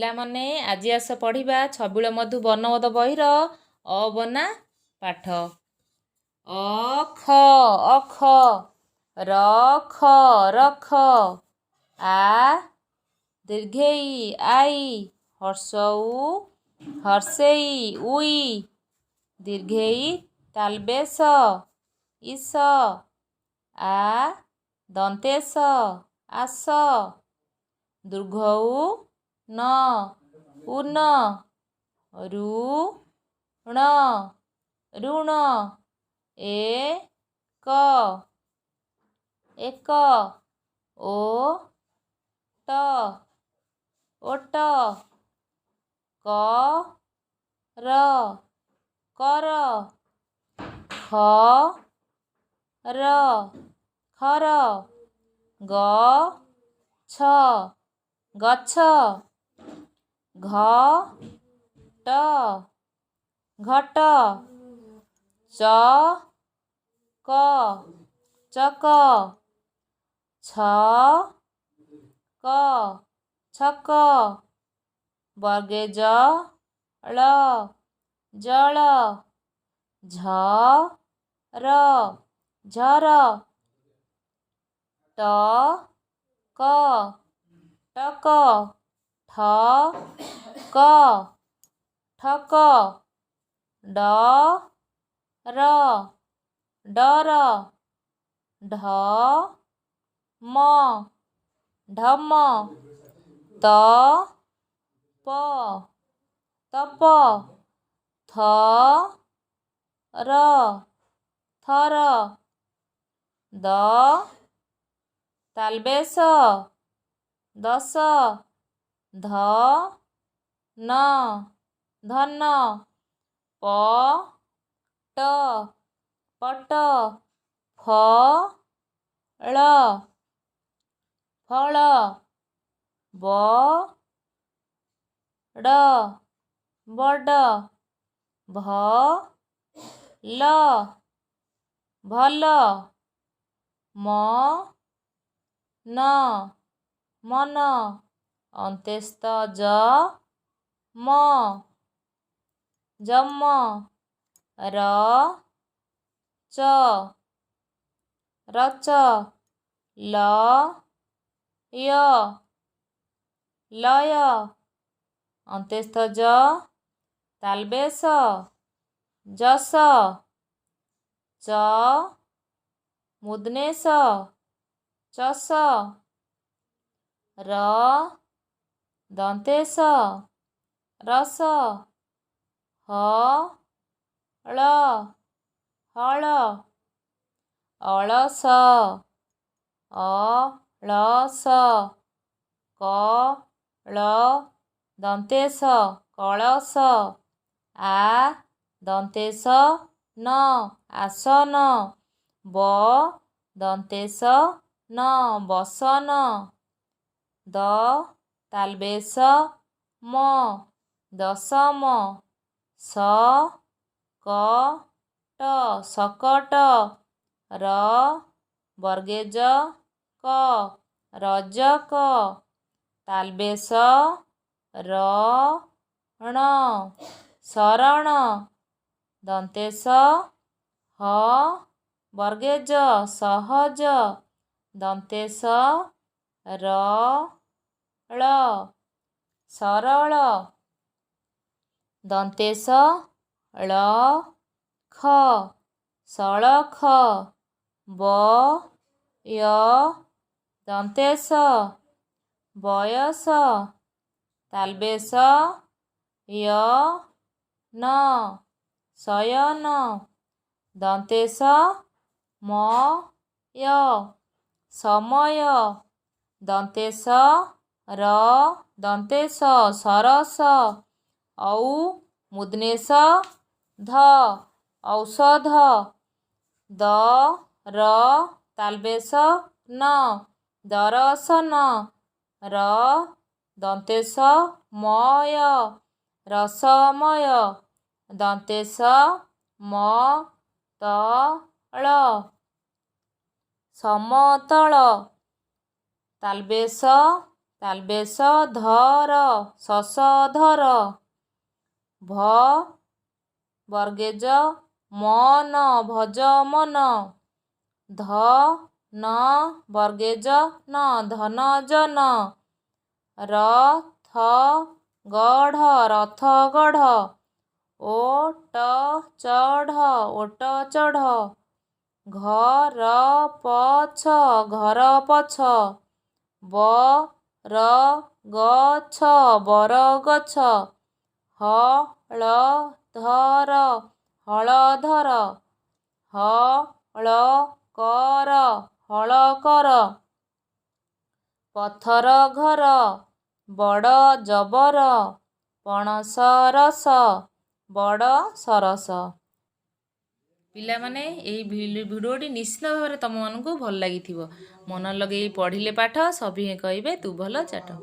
ପିଲାମାନେ ଆଜି ଆସ ପଢ଼ିବା ଛବିଳ ମଧୁ ବର୍ଣ୍ଣବୋଧ ବହିର ଅବନା ପାଠ। ଅଖ ଅଖ, ରଖ ରଖ, ଆ ଦୀର୍ଘେଇ ଆଇ, ହର୍ଷଉ ହର୍ଷେଇ ଉଇ, ଦୀର୍ଘେଇ ତାଲବେଶ ଇସ, ଆ ଦନ୍ତେଶ ଆସ, ଦୀର୍ଘଉ ନ ଉନ, ଋଣ ଋଣ, ଏକ ଏକ, ଓଟ ଓଟ, କର କର, ଖର ଖର, ଗଛ ଗଛ, ଘଟ ଘଟ, ଚକ ଚକ, ଛକ ଛକ, ବର୍ଗେ ଜଳ ଜଳ, ଝର ଝର, ଟକ ଟକ, ଠକ ଠକ, ଡର ଡର, ଢମ ଢମ, ତପ ତପ, ଥର ଥର, ଦ ତାଲବେଶ ଦଶ, ଧ ନ ଧନ, ପଟ ପଟ, ଫଳ ଫଳ, ବଡ଼ ବଡ଼, ଭଲ ଭଲ, ମନ ମନ, ଅନ୍ତେସ୍ଥ ଯମ ଯମ, ରଚ ରଚ, ଲୟ ଲୟ, ଅନ୍ତେସ୍ଥ ଯ ତାଲବେଶ ଯଶ, ଚ ମୂର୍ଧନେଶ ଚଷ, ର ଦନ୍ତେଶ ରସ, ହଳ ହଳ, ଅଳସ ଅଳସ, କଳ ଦନ୍ତେଶ କଳସ, ଆ ଦନ୍ତେଶ ନ ଆସନ, ବ ଦନ୍ତେଶ ନ ବସନ, ଦ ତାଲବେଶ ମ ଦଶମ, ସ କଟ ସକଟ, ର ବର୍ଗେ ଜ କ ରଜକ, ତାଲବେଶ ରଣ ଶରଣ, ଦନ୍ତେଶ ହ ବର୍ଗେ ଜ ସହଜ, ଦନ୍ତେଶ ରଳ ସରଳ, ଦନ୍ତେଶ ଳ ଖ ସଳଖ, ବୟ ଦନ୍ତେଶ ବୟସ, ତାଲବେଶ ୟ ନ ଶୟନ, ଦନ୍ତେଶ ମୟ ସମୟ, ଦନ୍ତେଶ ର ଦନ୍ତେଶ ସରସ, ଔ ମୂର୍ଧନେଶ ଧ ଔଷଧ, ଦ ର ତାଲବେଶ ନ ଦରଶନ, ର ଦନ୍ତେଶ ମୟ ରସମୟ, ଦନ୍ତେଶ ମ ତଳ ସମତଳ, ତାଲବେଶ ତାଲବେଶ ଧର ଶଶ ଧର। ଭ ବର୍ଗେଜ ମନ ଭଜ ମନ। ଧ ନ ବର୍ଗେଜ ନ ଧନ ଜନ। ର ଥ ଗଢ଼ ରଥ ଗଢ଼। ଓ ଟ ଚଢ଼ ଓଟ ଚଢ଼। ଘ ର ପଛ ଘର ପଛ। ବ ର ଗଛ ବର ଗଛ। ହ ଳ ଧର ହଳ ଧର। ହ ଳ କର ହଳ କର। ପଥର ଘର ବଡ଼ ଜବର। ପଣସ ରସ ବଡ଼ ସରସ। ପିଲାମାନେ ଏହି ଭିଡ଼ିଓଟି ନିଶ୍ଚିତ ଭାବରେ ତୁମମାନଙ୍କୁ ଭଲ ଲାଗିଥିବ। ମନ ଲଗେଇ ପଢ଼ିଲେ ପାଠ ସଭିଏଁ କହିବେ ତୁ ଭଲ ଚାଟ।